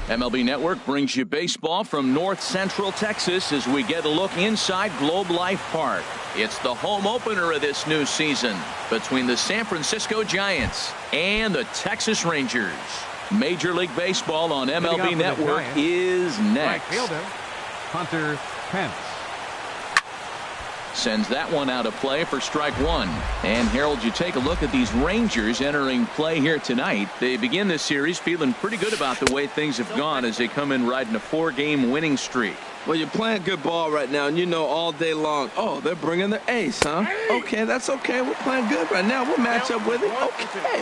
MLB Network brings you baseball from North Central Texas as we get a look inside Globe Life Park. It's the home opener of this new season between the San Francisco Giants and the Texas Rangers. Major League Baseball on MLB Network is next. Right fielder, Hunter Pence. Sends that one out of play for strike one. And Harold, you take a look at these Rangers entering play here tonight. They begin this series feeling pretty good about the way things have gone as they come in riding a 4-game winning streak. Well, you're playing good ball right now, and you know all day long, oh, they're bringing their ace, huh? Okay, that's okay. We're playing good right now. We'll match up with it.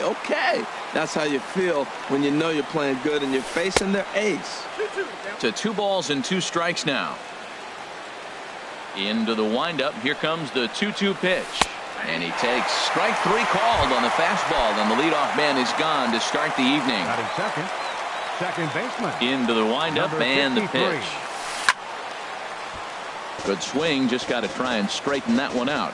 Okay. That's how you feel when you know you're playing good and you're facing their ace. To 2 balls and 2 strikes now. Into the windup. Here comes the 2-2 pitch. And he takes strike 3 called on the fastball, and the leadoff man is gone to start the evening. Batting second baseman. Into the windup and the 53. pitch. Good swing. Just got to try and straighten that one out.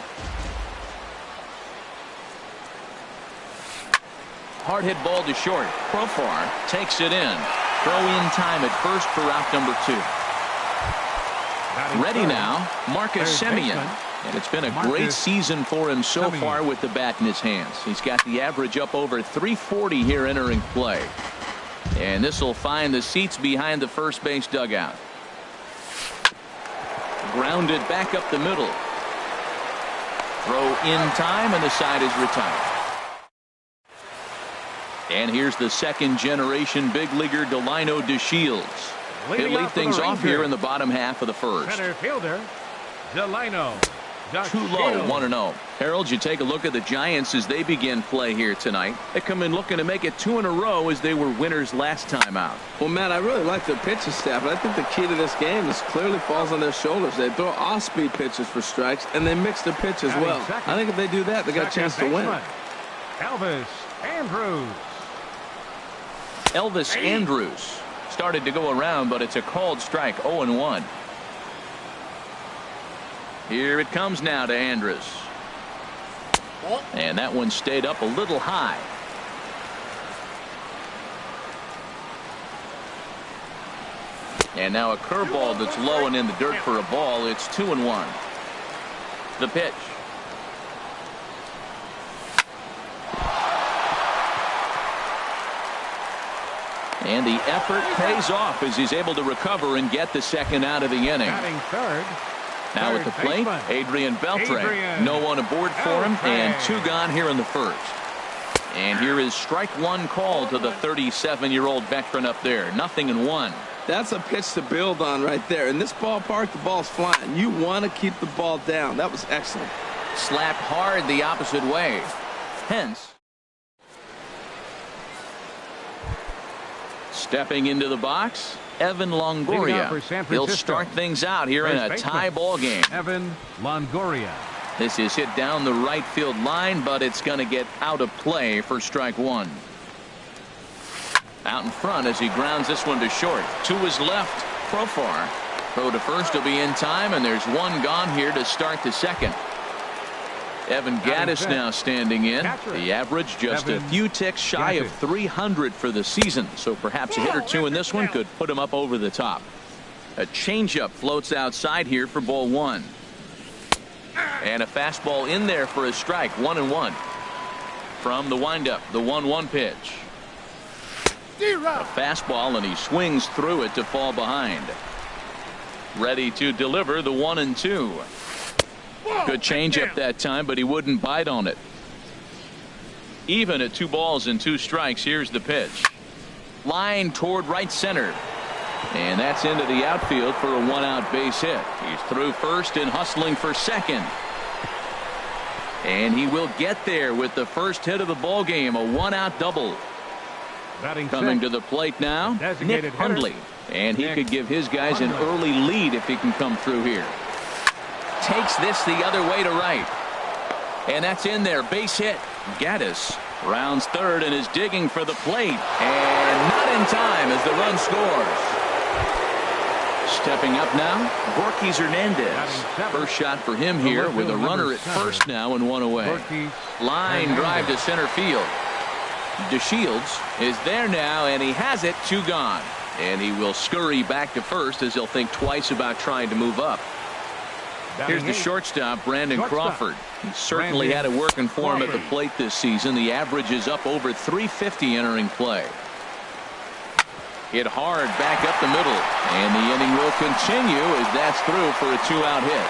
Hard hit ball to short. Profar takes it in. Throw in time at first for out number 2. Ready now, Marcus Semien. And it's been a great season for him so far with the bat in his hands. He's got the average up over 340 here entering play. And this will find the seats behind the first base dugout. Grounded back up the middle. Throw in time, and the side is retired. And here's the second-generation big leaguer Delino DeShields. He'll lead things off here in the bottom half of the first. Center fielder, Delino. Too low, 1-0. Harold, you take a look at the Giants as they begin play here tonight. They come in looking to make it 2 in a row as they were winners last time out. Well, Matt, I really like their pitching staff, but I think the key to this game is clearly falls on their shoulders. They throw off-speed pitches for strikes, and they mix their pitch as well. I think if they do that, they got a chance to win. Elvis Andrus. Elvis Andrus started to go around, but it's a called strike. 0-1. Here it comes now to Andrus. And that one stayed up a little high. And now a curveball that's low and in the dirt for a ball. It's 2-1. The pitch. And the effort pays off as he's able to recover and get the second out of the inning. Batting third. Now at the plate, Adrian Beltre. No one aboard for him, and 2 gone here in the first. And here is strike 1 called to the 37-year-old veteran up there. 0-1. That's a pitch to build on right there. In this ballpark, the ball's flying. You want to keep the ball down. That was excellent. Slapped hard the opposite way. Hence. Stepping into the box, Evan Longoria. He'll start things out here in a tie ball game. Evan Longoria. This is hit down the right field line, but it's going to get out of play for strike 1. Out in front as he grounds this one to short. To his left, Profar. Throw to first will be in time, and there's 1 gone here to start the second. Evan Gattis now standing in. The average just a few ticks shy of 300 for the season, so perhaps a hit or 2 in this one could put him up over the top. A changeup floats outside here for ball 1. And a fastball in there for a strike. 1-1. From the windup, the 1-1 pitch. A fastball, and he swings through it to fall behind. Ready to deliver the 1-2. Good changeup that time, but he wouldn't bite on it. Even at 2 balls and 2 strikes. Here's the pitch. Line toward right center. And that's into the outfield for a 1-out base hit. He's through first and hustling for second. And he will get there with the first hit of the ball game. A 1-out double. Coming to the plate now, Nick Hundley. And he could give his guys an early lead if he can come through here. Takes this the other way to right. And that's in there. Base hit. Gattis rounds third and is digging for the plate. And not in time as the run scores. Stepping up now, Borges Hernandez. First shot for him here with a runner at first now and 1 away. Line drive to center field. DeShields is there now, and he has it. 2 gone. And he will scurry back to first as he'll think twice about trying to move up. Here's the shortstop, Brandon Crawford. He certainly had it working for him at the plate this season. The average is up over 350 entering play. Hit hard back up the middle. And the inning will continue as that's through for a 2-out hit.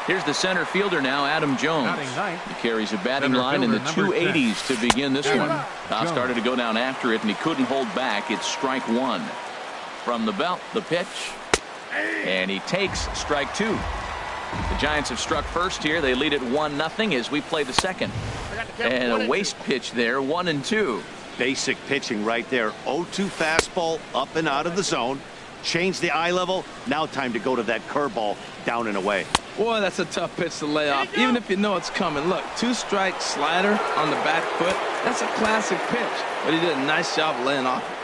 Here's the center fielder now, Adam Jones. He carries a batting line in the 280s to begin this one. Now started to go down after it, and he couldn't hold back. It's strike one. From the belt, the pitch. And he takes strike two. The Giants have struck first here. They lead it 1-0 as we play the second. And a waste pitch there, 1-2. Basic pitching right there. 0-2 fastball up and out of the zone. Change the eye level. Now time to go to that curveball down and away. Boy, that's a tough pitch to lay off, even if you know it's coming. Look, 2-strike slider on the back foot. That's a classic pitch, but he did a nice job laying off it.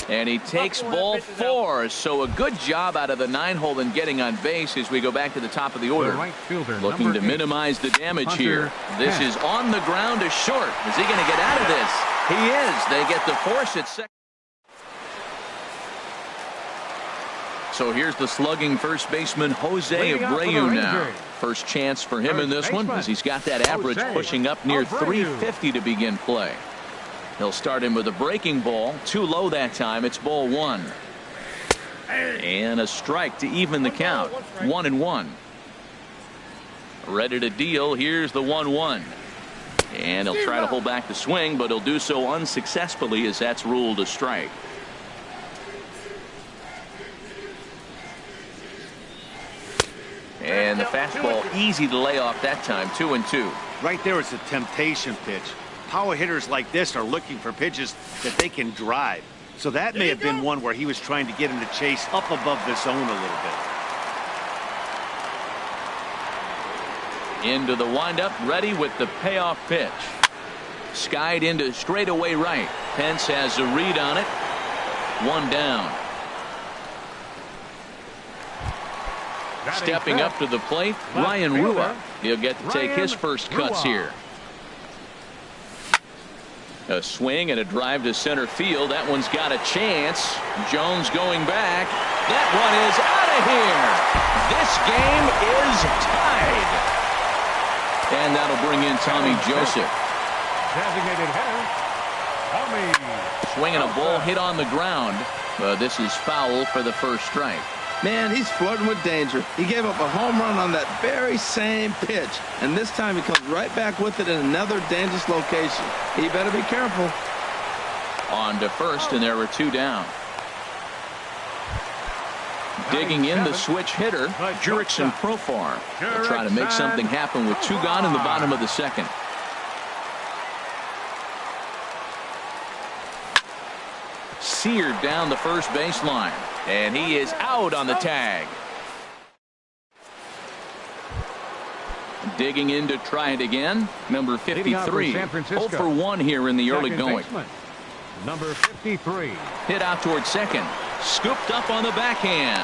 And he takes ball 4. So a good job out of the 9-hole in getting on base as we go back to the top of the order. Looking to minimize the damage here. This is on the ground to short. Is he going to get out of this? He is. They get the force at second. So here's the slugging first baseman Jose Abreu now. First chance for him in this one as he's got that average pushing up near 350 to begin play. He'll start him with a breaking ball. Too low that time. It's ball 1. And a strike to even the count. 1-1. Ready to deal. Here's the 1-1. And he'll try to hold back the swing, but he'll do so unsuccessfully as that's ruled a strike. And the fastball easy to lay off that time. 2-2. Right there is a temptation pitch. Power hitters like this are looking for pitches that they can drive. So that may have been one where he was trying to get him to chase up above the zone a little bit. Into the windup, ready with the payoff pitch. Skied into straightaway right. Pence has a read on it. 1 down. Stepping up to the plate, Ryan Rua. He'll get to take his first cuts here. A swing and a drive to center field. That one's got a chance. Jones going back. That one is out of here. This game is tied. And that'll bring in Tommy Joseph. Designated hitter, Tommy. Swinging a ball hit on the ground. This is foul for the first strike. Man, he's flirting with danger. He gave up a home run on that very same pitch. And this time he comes right back with it in another dangerous location. He better be careful. On to first, and there were 2 down. Digging in the switch hitter, Jurickson Profar. They'll try to make something happen with 2 gone in the bottom of the second. Seared down the first baseline. And he is out on the tag. Digging in to try it again. Number 53. 0 for 1 here in the early going. Number 53. Hit out toward second. Scooped up on the backhand.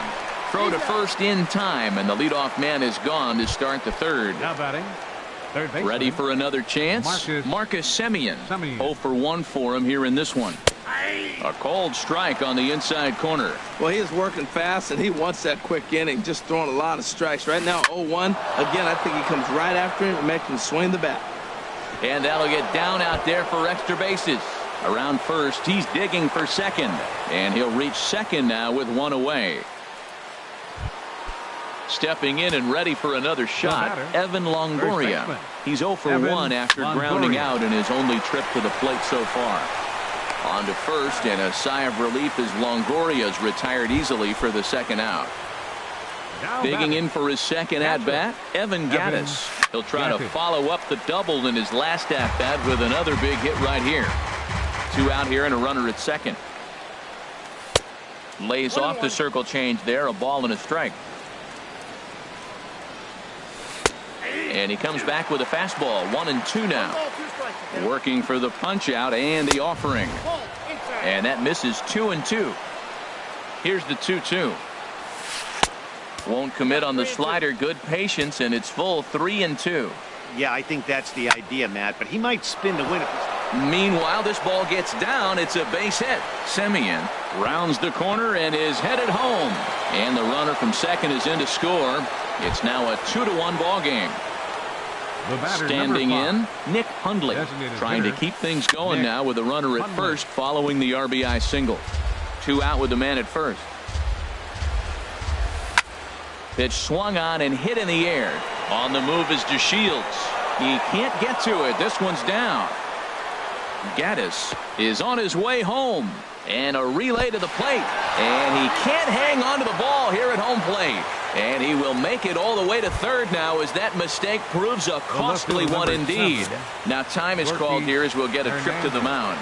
Throw to first in time, and the leadoff man is gone to start the third. Now batting. Third baseman. Ready for another chance. Marcus Semien. 0 for 1 for him here in this one. A cold strike on the inside corner. Well, he is working fast, and he wants that quick inning, just throwing a lot of strikes. Right now, 0-1. Again, I think he comes right after him and makes him swing the bat. And that'll get down out there for extra bases. Around first, he's digging for second. And he'll reach second now with 1 away. Stepping in and ready for another shot, Evan Longoria. He's 0 for 1 after grounding out in his only trip to the plate so far. On to first, and a sigh of relief as Longoria's retired easily for the second out. Digging in for his second at-bat, Evan Gattis. He'll try to follow up the double in his last at-bat with another big hit right here. 2 out here and a runner at second. Lays off the circle change there, a ball and a strike. And he comes back with a fastball. 1-2 now. Working for the punch out and the offering. And that misses 2-2. Here's the 2-2. Won't commit on the slider. Good patience, and it's full 3-2. Yeah, I think that's the idea, Matt. But he might spin the win. Meanwhile, this ball gets down. It's a base hit. Semien rounds the corner and is headed home. And the runner from second is in to score. It's now a 2-1 ball game. Standing in, Nick Hundley, trying to keep things going now with a runner at first following the RBI single. 2 out with the man at first. Pitch swung on and hit in the air. On the move is DeShields. He can't get to it. This one's down. Gaddis is on his way home. And a relay to the plate. And he can't hang on to the ball here at home plate. And he will make it all the way to third now as that mistake proves a costly one indeed. Now time is called here as we'll get a trip to the mound.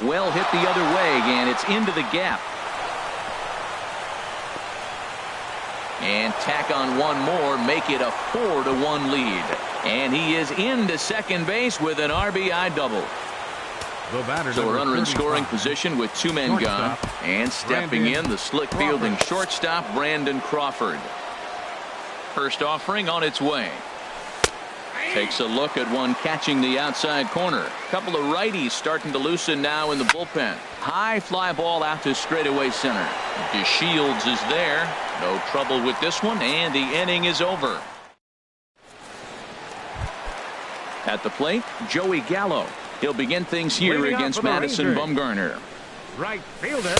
Well hit the other way, and it's into the gap. And tack on one more, make it a 4-1 lead. And he is into second base with an RBI double. So a runner in scoring position with 2 men gone. And stepping in, the slick fielding shortstop, Brandon Crawford. First offering on its way. Takes a look at one catching the outside corner. Couple of righties starting to loosen now in the bullpen. High fly ball out to straightaway center. DeShields is there. No trouble with this one, and the inning is over. At the plate, Joey Gallo. He'll begin things here against Madison Bumgarner. Right fielder.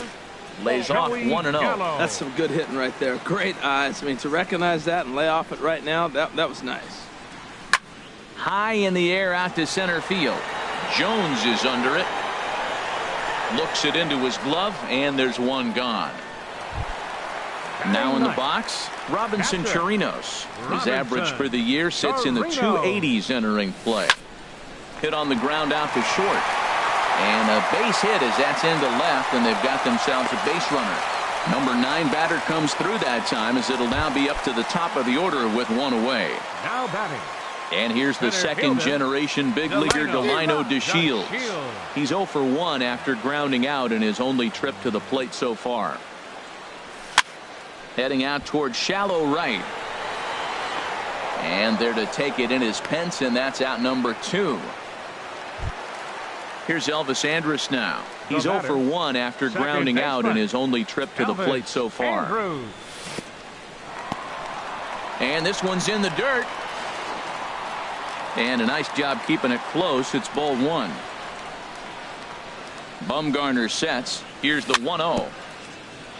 Lays off 1-0. That's some good hitting right there. Great eyes. I mean, to recognize that and lay off it right now, that was nice. High in the air out to center field. Jones is under it. Looks it into his glove, and there's one gone. Now in the box, Robinson Chirinos. His average for the year sits in the 280s entering play. Hit on the ground out to short. And a base hit as that's into left, and they've got themselves a base runner. Number 9 batter comes through that time as it'll now be up to the top of the order with 1 away. Now batting. And here's the second generation big leaguer Delino DeShields. He's 0 for 1 after grounding out in his only trip to the plate so far. Heading out towards shallow right. And there to take it in is Pence, and that's out number 2. Here's Elvis Andrus now. He's 0 for 1 after grounding out in his only trip to the plate so far. And this one's in the dirt. And a nice job keeping it close. It's ball 1. Bumgarner sets. Here's the 1-0.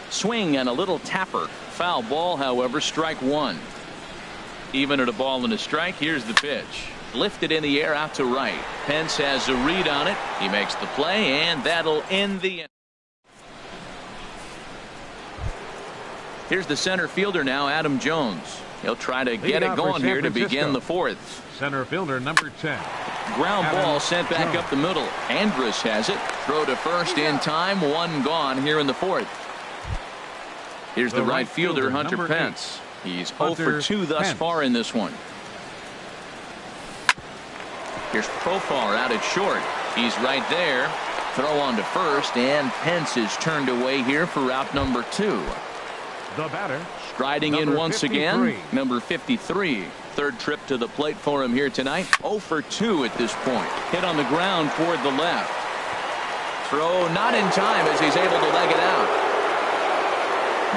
Swing and a little tapper. Foul ball, however, strike 1. Even at a ball and a strike, here's the pitch. Lifted in the air out to right. Pence has a read on it. He makes the play, and that'll end the inning. Here's the center fielder now, Adam Jones. He'll try to get it going here to begin the 4th. Center fielder number 10. Ground ball sent back up the middle. Andrus has it. Throw to first in time. 1 gone here in the 4th. Here's the right fielder, Hunter Pence. He's 0 for 2 thus far in this one. Here's Profar out at short. He's right there. Throw on to first, and Pence is turned away here for out number 2. The batter. Striding in once again, number 53. Third trip to the plate for him here tonight. 0 for 2 at this point. Hit on the ground toward the left. Throw not in time as he's able to leg it out.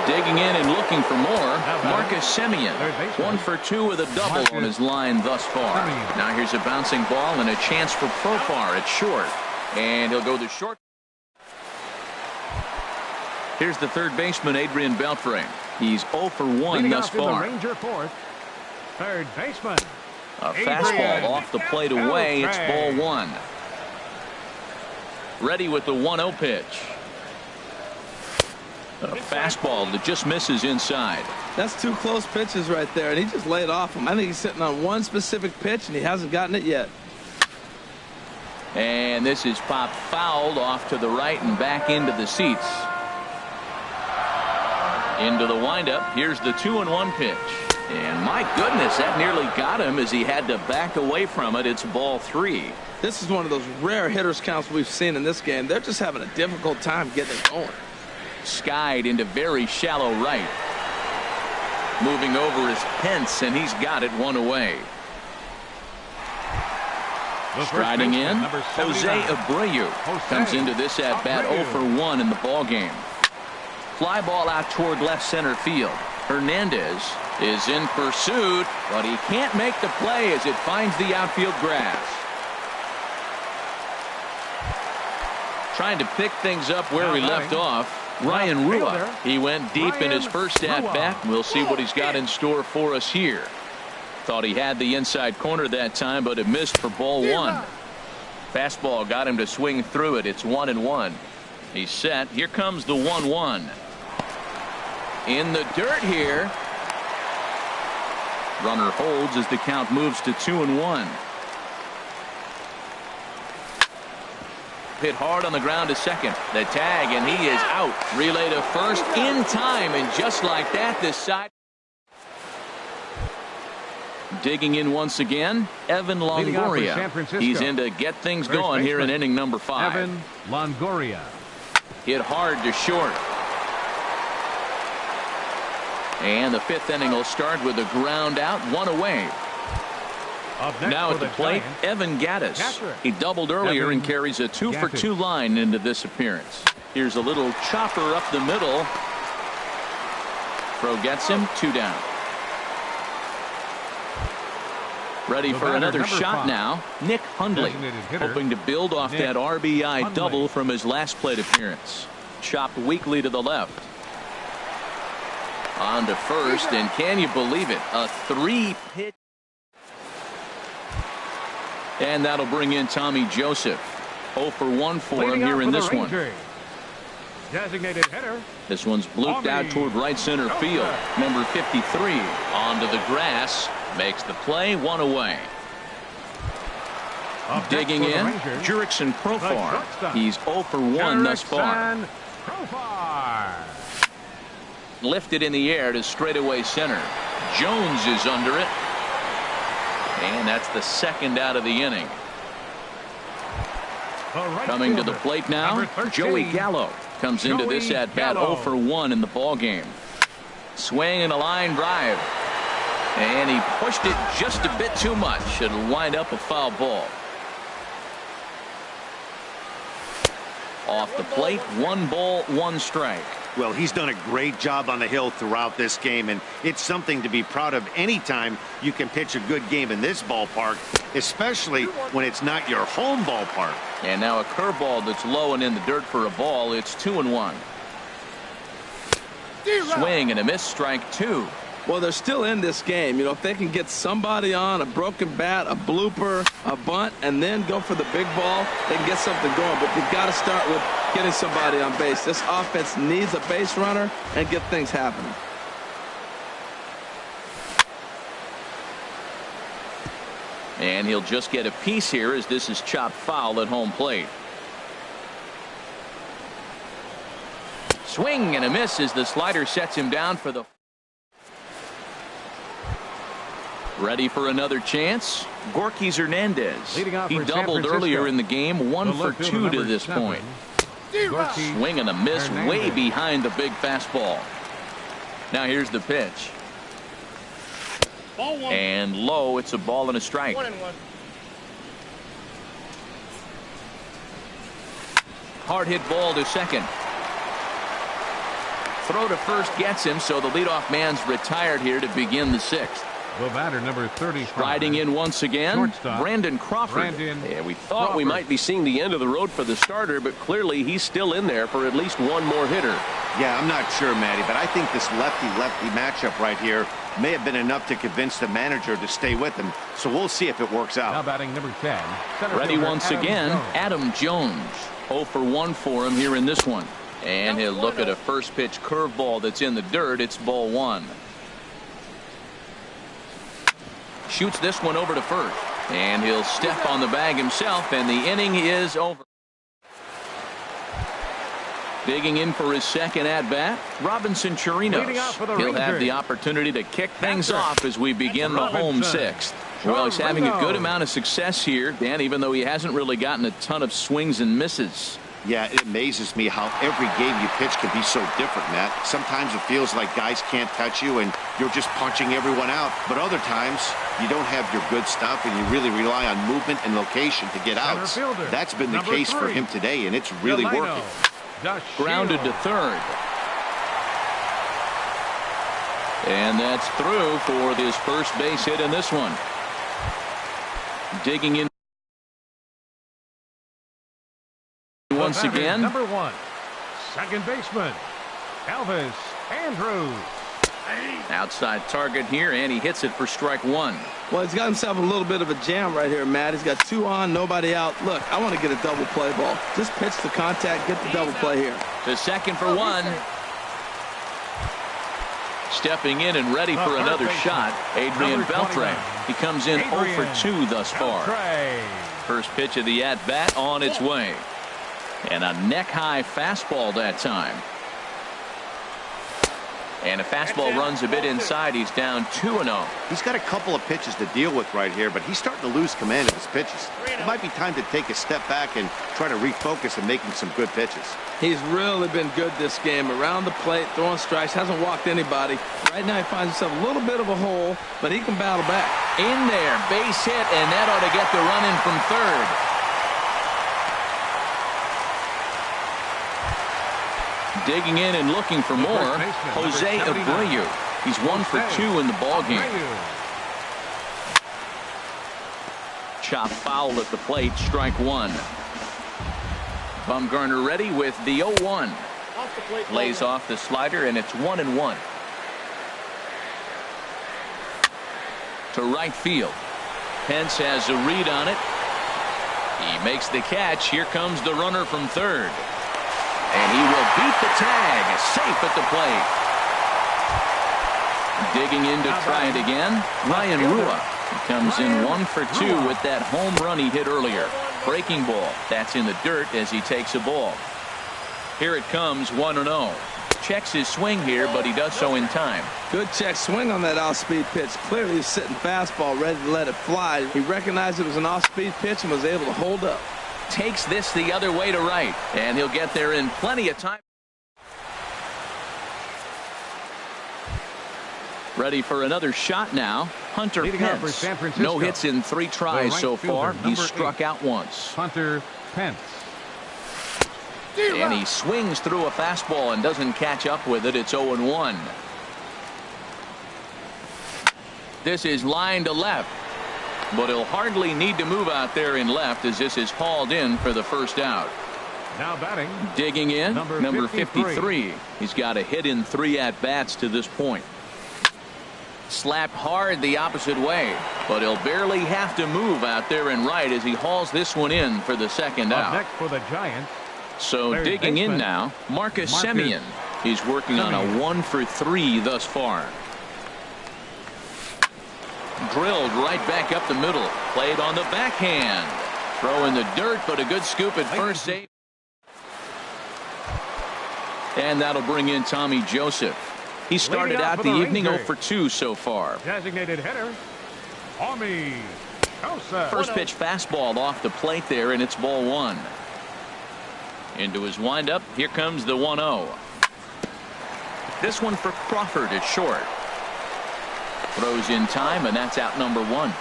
Digging in and looking for more, Marcus Semien. 1 for 2 with a double on his line thus far. Now here's a bouncing ball and a chance for Profar at short. And he'll go to short. Here's the third baseman, Adrian Beltre. He's 0 for 1 thus far. Third baseman. A fastball off the plate away. It's ball 1. Ready with the 1-0 pitch. A fastball that just misses inside. That's 2 close pitches right there, and he just laid off him. I think he's sitting on one specific pitch, and he hasn't gotten it yet. And this is popped fouled off to the right and back into the seats. Into the windup. Here's the 2-1 pitch. And my goodness, that nearly got him as he had to back away from it. It's ball 3. This is one of those rare hitters counts we've seen in this game. They're just having a difficult time getting it going. Skied into very shallow right. Moving over is Pence, and he's got it 1 away. Striding in, Jose Abreu comes into this at-bat 0 for 1 in the ballgame. Fly ball out toward left center field. Hernandez is in pursuit, but he can't make the play as it finds the outfield grass. Trying to pick things up where he left off. Ryan Rua. He went deep in his first at-bat. We'll see what he's got in store for us here. Thought he had the inside corner that time, but it missed for ball 1. Fastball got him to swing through it. It's 1-1. He's set. Here comes the 1-1. In the dirt here. Runner holds as the count moves to 2-1. Hit hard on the ground to second. The tag, and he is out. Relay to first in time, and just like that, this side. Digging in once again, Evan Longoria. He's in to get things going here in inning number 5. Evan Longoria. Hit hard to short. And the 5th inning will start with a ground out, 1 away. Now at the plate, Evan Gattis. He doubled earlier and carries a 2 for 2 line into this appearance. Here's a little chopper up the middle. Throw gets him, 2 down. Ready for another shot now. Nick Hundley, hoping to build off that RBI double from his last plate appearance. Chopped weakly to the left. On to first, and can you believe it? A 3-pitch. And that'll bring in Tommy Joseph. 0 for 1 for him here in this one. Designated hitter. This one's blooped out toward right center field. Number 53 onto the grass. Makes the play, 1 away. Digging in, Jurickson Profar. He's 0 for 1 thus far. Lifted in the air to straightaway center. Jones is under it. And that's the second out of the inning. Coming to the plate now, Joey Gallo comes into this at bat 0 for 1 in the ball game. Swing and a line drive. And he pushed it just a bit too much. It'll wind up a foul ball. Off the plate, 1 ball, 1 strike. Well, he's done a great job on the hill throughout this game, and it's something to be proud of anytime you can pitch a good game in this ballpark, especially when it's not your home ballpark. And now a curveball that's low and in the dirt for a ball. It's 2-1. Swing and a miss, strike 2. Well, they're still in this game. You know, if they can get somebody on, a broken bat, a blooper, a bunt, and then go for the big ball, they can get something going. But you've got to start with getting somebody on base. This offense needs a base runner and get things happening. And he'll just get a piece here as this is chopped foul at home plate. Swing and a miss as the slider sets him down for the. Ready for another chance. Gorky Hernandez. He doubled earlier in the game, 1 for 2 to this point. Swing and a miss way behind the big fastball. Now here's the pitch. And low, it's a ball and a strike. 1-1. Hard hit ball to second. Throw to first gets him, so the leadoff man's retired here to begin the 6th. The batter, number 30. Riding in once again, Shortstop, Brandon Crawford. Yeah, we thought we might be seeing the end of the road for the starter, but clearly he's still in there for at least one more hitter. Yeah, I'm not sure, Matty, but I think this lefty-lefty matchup right here may have been enough to convince the manager to stay with him. So we'll see if it works out. Now batting number 10. Ready once again, Adam Jones. 0 for 1 for him here in this one. And he'll look at a first pitch curveball that's in the dirt. It's ball 1. Shoots this one over to first. And he'll step on the bag himself, and the inning is over. Digging in for his second at-bat, Robinson Chirinos. He'll have the opportunity to kick things off as we begin the home 6th. Well, he's having a good amount of success here, Dan, even though he hasn't really gotten a ton of swings and misses. Yeah, it amazes me how every game you pitch can be so different, Matt. Sometimes it feels like guys can't touch you and you're just punching everyone out. But other times, you don't have your good stuff and you really rely on movement and location to get outs. That's been the case for him today, and it's really working. Grounded to third. And that's through for his first base hit in this one. Digging in once again. Number 1, second baseman, Elvis Andrus. Outside target here, and he hits it for strike one. Well, he's got himself a little bit of a jam right here, Matt. He's got 2 on, nobody out. Look, I want to get a double play ball. Just pitch the contact, get the double play here. To second for one. Stepping in and ready for another shot, Adrian Beltre. He comes in 0 for 2 thus far. First pitch of the at-bat on its way. And a neck-high fastball that time. And a fastball runs a bit inside. He's down 2-0. He's got a couple of pitches to deal with right here, but he's starting to lose command of his pitches. It might be time to take a step back and try to refocus on making some good pitches. He's really been good this game. Around the plate, throwing strikes, hasn't walked anybody. Right now he finds himself a little bit of a hole, but he can battle back. In there, base hit, and that ought to get the run in from third. Digging in and looking for more, Jose Abreu. He's 1 for 2 in the ballgame. Chop foul at the plate, strike one. Bumgarner ready with the 0-1. Lays off the slider, and it's 1-1. To right field. Pence has a read on it. He makes the catch. Here comes the runner from third. And he will beat the tag, safe at the plate. Digging in to try it again, Ryan Rua. He comes in 1 for 2 with that home run he hit earlier. Breaking ball, that's in the dirt as he takes a ball. Here it comes, 1-0. Checks his swing here, but he does so in time. Good check swing on that off-speed pitch. Clearly he's sitting fastball, ready to let it fly. He recognized it was an off-speed pitch and was able to hold up. Takes this the other way to right, and he'll get there in plenty of time. Ready for another shot now. Hunter Pence. No hits in 3 tries so far. He's struck out once. Hunter Pence. And he swings through a fastball and doesn't catch up with it. It's 0-1. This is line to left. But he'll hardly need to move out there in left as this is hauled in for the first out. Now batting. Digging in, number 53. He's got a hit in 3 at-bats to this point. Slapped hard the opposite way, but he'll barely have to move out there in right as he hauls this one in for the second out. Next for the Giants. So digging in now, Marcus Semien. He's working on a 1 for 3 thus far. Drilled right back up the middle. Played on the backhand. Throw in the dirt, but a good scoop at first save. And that'll bring in Tommy Joseph. He started out the evening 0 for 2 so far. Designated hitter, Tommy Joseph. First pitch fastball off the plate there, and it's ball 1. Into his windup. Here comes the 1-0. This one for Crawford is short. Throws in time, and that's out number 1.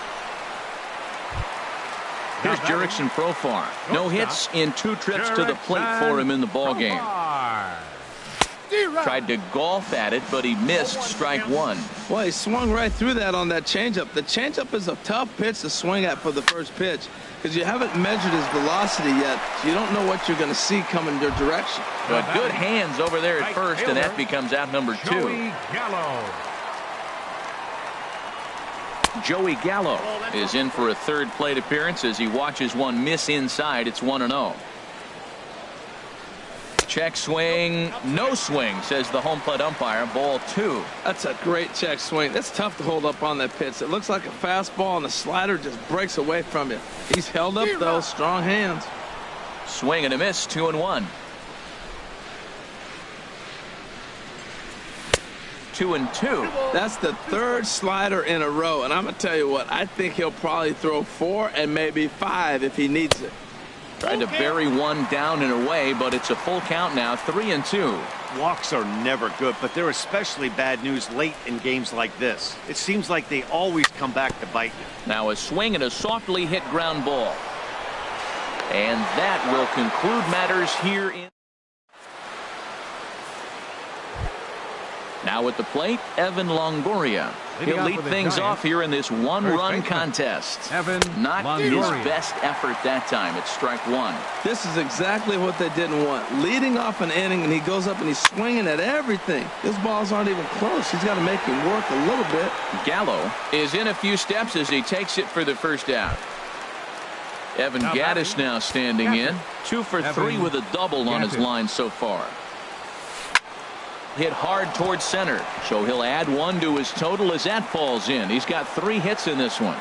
Here's Jurickson Profar. No hits in 2 trips to the plate for him in the ballgame. Tried to golf at it, but he missed strike 1. Well, he swung right through that on that changeup. The changeup is a tough pitch to swing at for the first pitch because you haven't measured his velocity yet, so you don't know what you're going to see coming your direction. But good hands over there at first, and that becomes out number 2. Joey Gallo is in for a third plate appearance as he watches one miss inside. It's 1-0. Check swing, no swing, says the home plate umpire. Ball 2. That's a great check swing. That's tough to hold up on that pitch. It looks like a fastball, and the slider just breaks away from you. He's held up, though. Strong hands. Swing and a miss, 2-1. 2-2. That's the 3rd slider in a row, and I'm going to tell you what, I think he'll probably throw 4 and maybe 5 if he needs it. Tried to bury one down and away, but it's a full count now, 3-2. Walks are never good, but they're especially bad news late in games like this. It seems like they always come back to bite you. Now a swing and a softly hit ground ball. And that will conclude matters here in. Now at the plate, Evan Longoria. He'll lead things off here in this one-run contest. Not his best effort that time. It's strike one. This is exactly what they didn't want. Leading off an inning, and he goes up and he's swinging at everything. His balls aren't even close. He's got to make him work a little bit. Gallo is in a few steps as he takes it for the first out. Evan Gattis now standing in. 2 for 3 with a double on his line so far. Hit hard towards center, so he'll add 1 to his total as that falls in. He's got 3 hits in this one.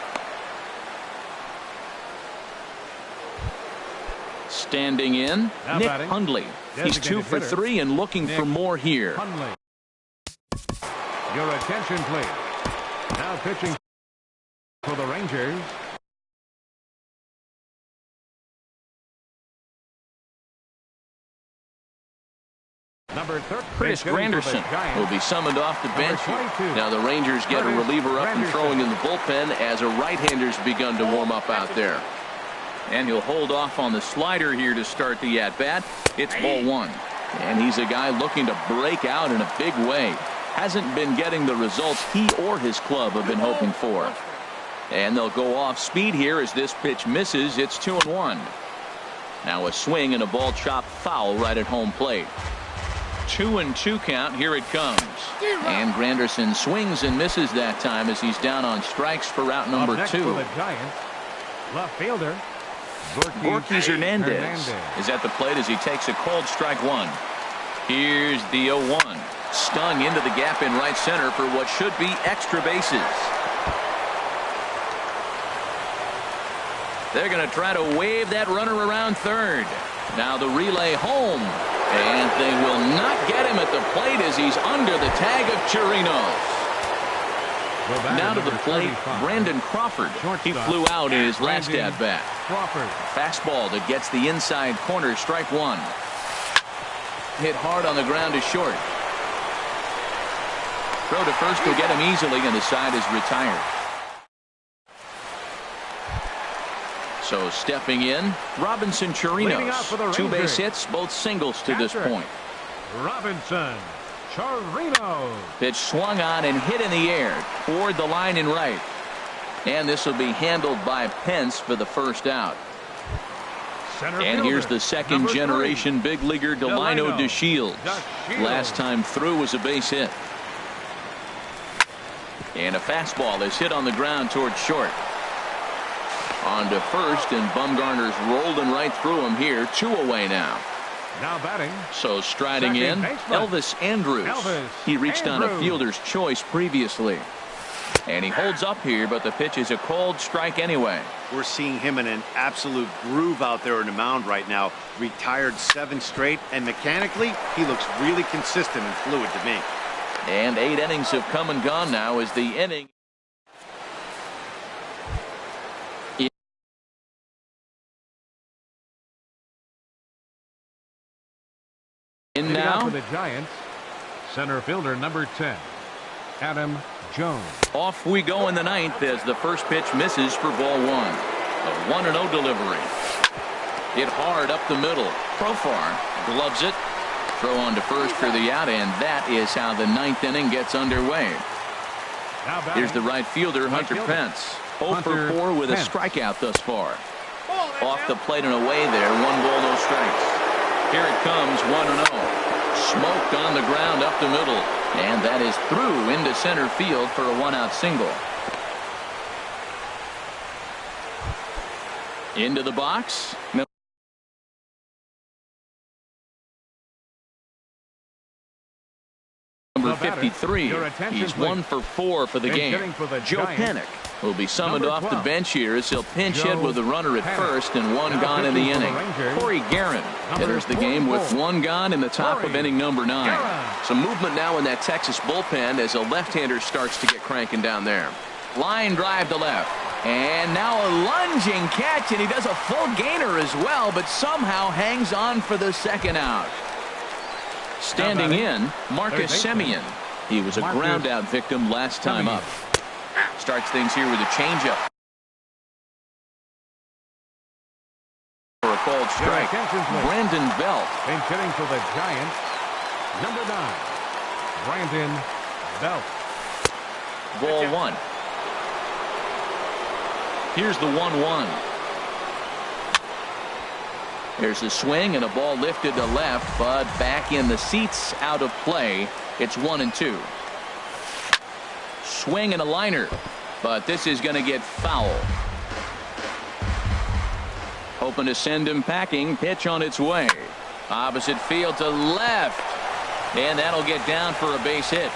Standing in, Nick Hundley. He's 2 for 3 and looking for more here. Your attention, please. Now pitching for the Rangers. Chris Granderson will be summoned off the bench. Now the Rangers get a reliever up and throwing in the bullpen as a right-hander's begun to warm up out there. And he'll hold off on the slider here to start the at-bat. It's ball 1. And he's a guy looking to break out in a big way. Hasn't been getting the results he or his club have been hoping for. And they'll go off speed here as this pitch misses. It's 2-1. Now a swing and a ball chopped foul right at home plate. 2-2 count. Here it comes. And Granderson swings and misses that time as he's down on strikes for out number 2. For the Giants, left fielder Borges Hernandez is at the plate as he takes a cold strike 1. Here's the 0-1. Stung into the gap in right center for what should be extra bases. They're going to try to wave that runner around third. Now the relay home. And they will not get him at the plate as he's under the tag of Chirinos. Now to the plate, Brandon Crawford. He flew out in his last at-bat. Fastball that gets the inside corner, strike 1. Hit hard on the ground to short. Throw to first will get him easily, and the side is retired. So stepping in, Robinson Chirinos. 2 base hits, both singles to this point. Robinson Chirinos. Pitch swung on and hit in the air toward the line and right. And this will be handled by Pence for the first out. And here's the second generation big leaguer Delino DeShields. Last time through was a base hit. And a fastball is hit on the ground towards short. On to first, and Bumgarner's rolling right through him here. 2 away now. Now batting. So striding in, Elvis Andrus. He reached on a fielder's choice previously. And he holds up here, but the pitch is a cold strike anyway. We're seeing him in an absolute groove out there on the mound right now. Retired 7 straight, and mechanically, he looks really consistent and fluid to me. And 8 innings have come and gone now as the inning. In now for the Giants, center fielder number 10, Adam Jones. Off we go in the 9th as the first pitch misses for ball 1. A 1-0 delivery. Hit hard up the middle. Profar gloves it. Throw on to first for the out, and that is how the 9th inning gets underway. Here's the right fielder, Hunter Pence. 0 for 4 with a strikeout thus far. Off the plate and away there. 1 ball, no strikes. Here it comes, 1-0. Smoked on the ground up the middle. And that is through into center field for a 1-out single. Into the box. Number 53. He's 1 for 4 for the game. Joe Panik will be summoned off the bench here as he'll pinch hit with a runner at first and 1 gone in the inning. Corey Guerin enters the game with 1 gone in the top of inning number 9. Some movement now in that Texas bullpen as a left-hander starts to get cranking down there. Line drive to left. And now a lunging catch, and he does a full gainer as well, but somehow hangs on for the second out. Standing in, Marcus Semien. He was a ground-out victim last time up. Starts things here with a changeup. For a called strike. Brandon Belt. And hitting for the Giants, number 9, Brandon Belt. Ball 1. Here's the 1-1. There's a swing and a ball lifted to left, but back in the seats, out of play. It's 1-2. Swing and a liner, but this is going to get foul. Hoping to send him packing. Pitch on its way. Opposite field to left, and that'll get down for a base hit.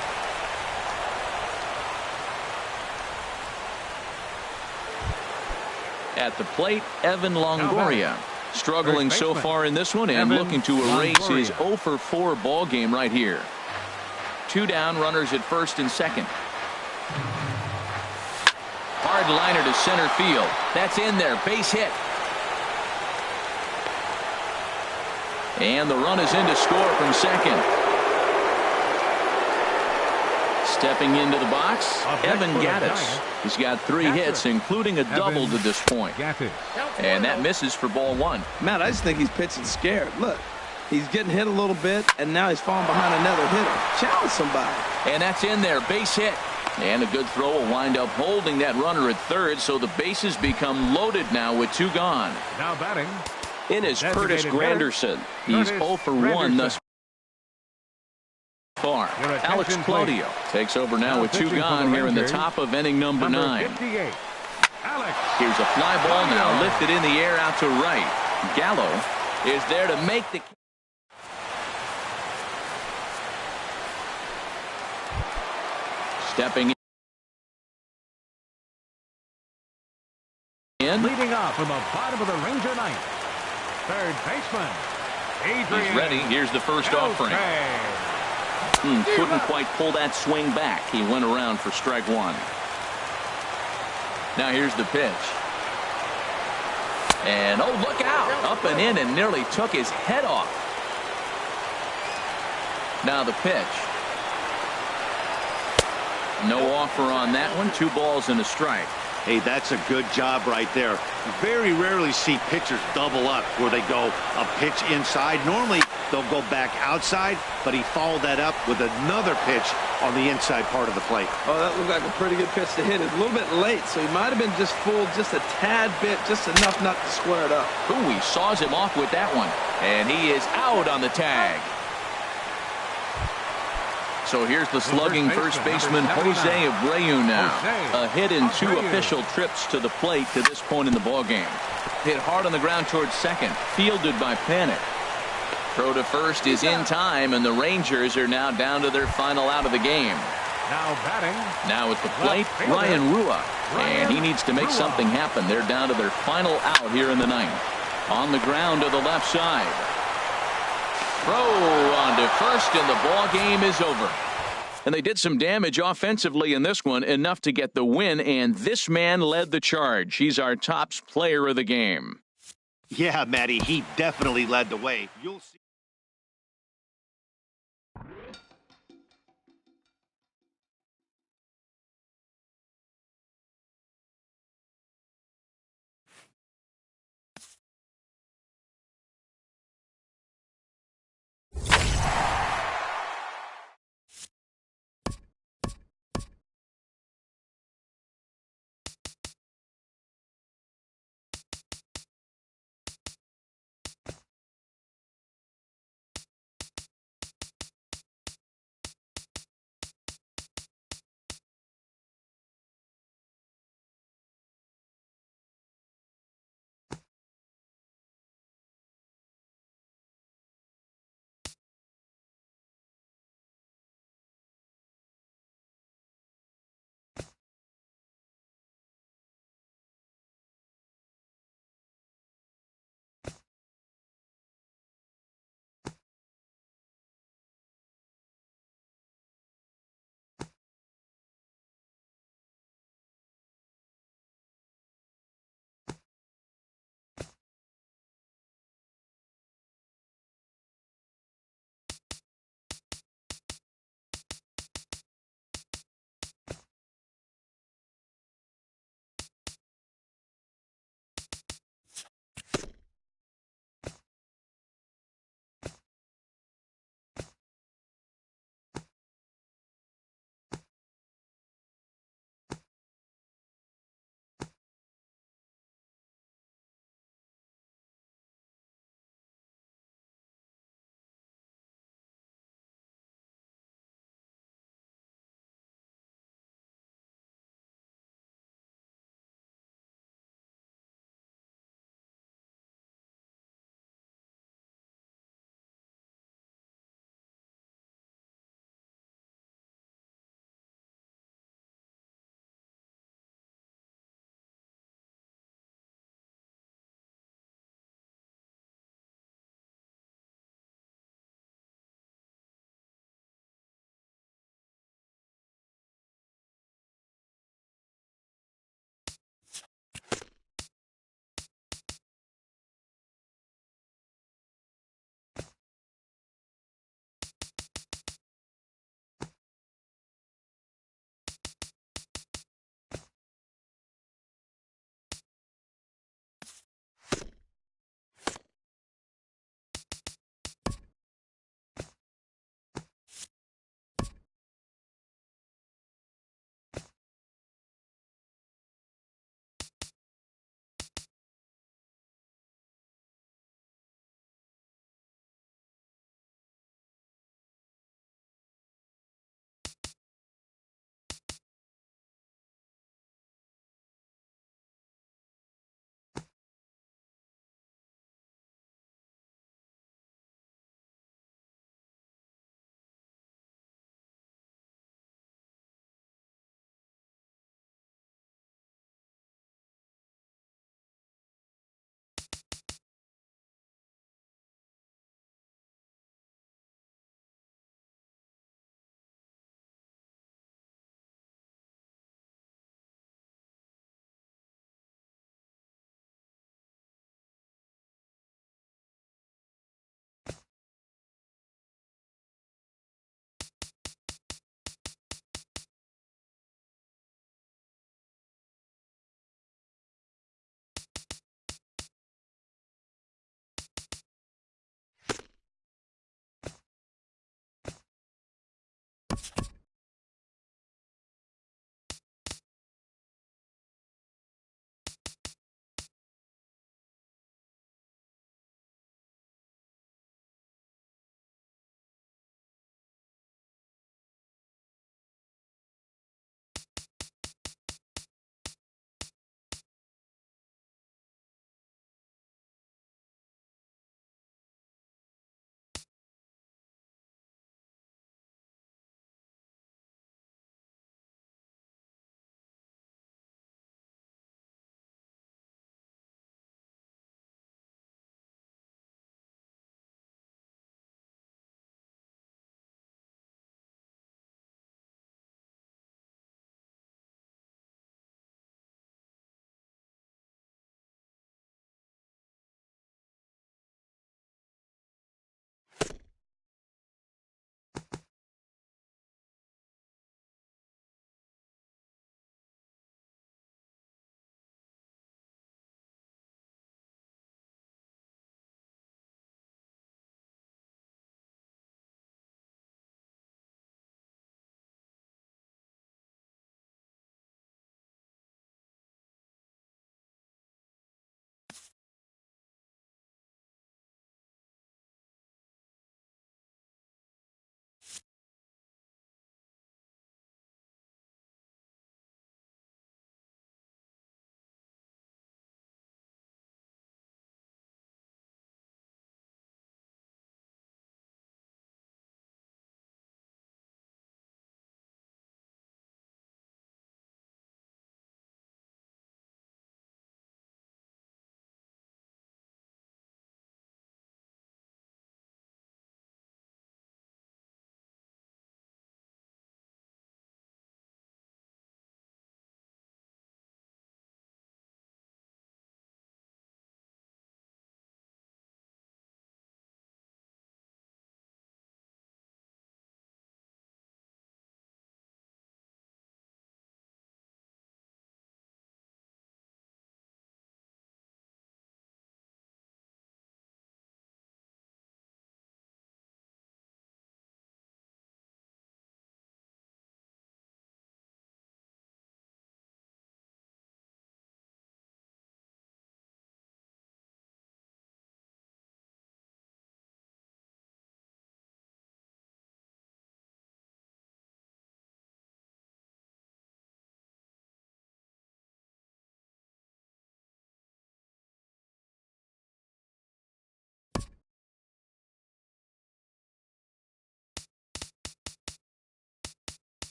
At the plate, Evan Longoria. Struggling so far in this one and looking to erase his 0-for-4 ball game right here. 2 down, runners at first and second. Hard liner to center field. That's in there. Base hit. And the run is in to score from second. Stepping into the box, Evan Gattis. He's got 3 hits, including a double to this point. And that misses for ball 1. Matt, I just think he's pitching scared. Look, he's getting hit a little bit, and now he's falling behind another hitter. Challenge somebody. And that's in there. Base hit. And a good throw will wind up holding that runner at third, so the bases become loaded now with 2 gone. Now batting In is Curtis Granderson. He's 0-for-1 thus far. Alex Claudio takes over now with 2 gone here in the top of inning number 9. Here's a fly ball now lifted in the air out to right. Gallo is there to make the stepping in. Leading off from the bottom of the Ranger ninth, third baseman Adrian. He's ready. Here's the first offering. Couldn't quite pull that swing back. He went around for strike 1. Now here's the pitch. And oh, look out. Up and in and nearly took his head off. Now the pitch. No offer on that one. 2 balls and a strike. Hey, that's a good job right there. You very rarely see pitchers double up where they go a pitch inside. Normally, they'll go back outside, but he followed that up with another pitch on the inside part of the plate. Oh, that looked like a pretty good pitch to hit. It's a little bit late, so he might have been just fooled just a tad bit, just enough not to square it up. Ooh, he saws him off with that one. And he is out on the tag. So here's the slugging first baseman Jose Abreu now. A hit in 2 official trips to the plate to this point in the ballgame. Hit hard on the ground towards second. Fielded by Panic. Throw to first is in time, and the Rangers are now down to their final out of the game. Now batting. Now at the plate, Ryan Rua. And he needs to make something happen. They're down to their final out here in the 9th. On the ground to the left side. Throw on to first, and the ball game is over. And they did some damage offensively in this one, enough to get the win, and this man led the charge. He's our top player of the game. Yeah, Matty, he definitely led the way. You'll see.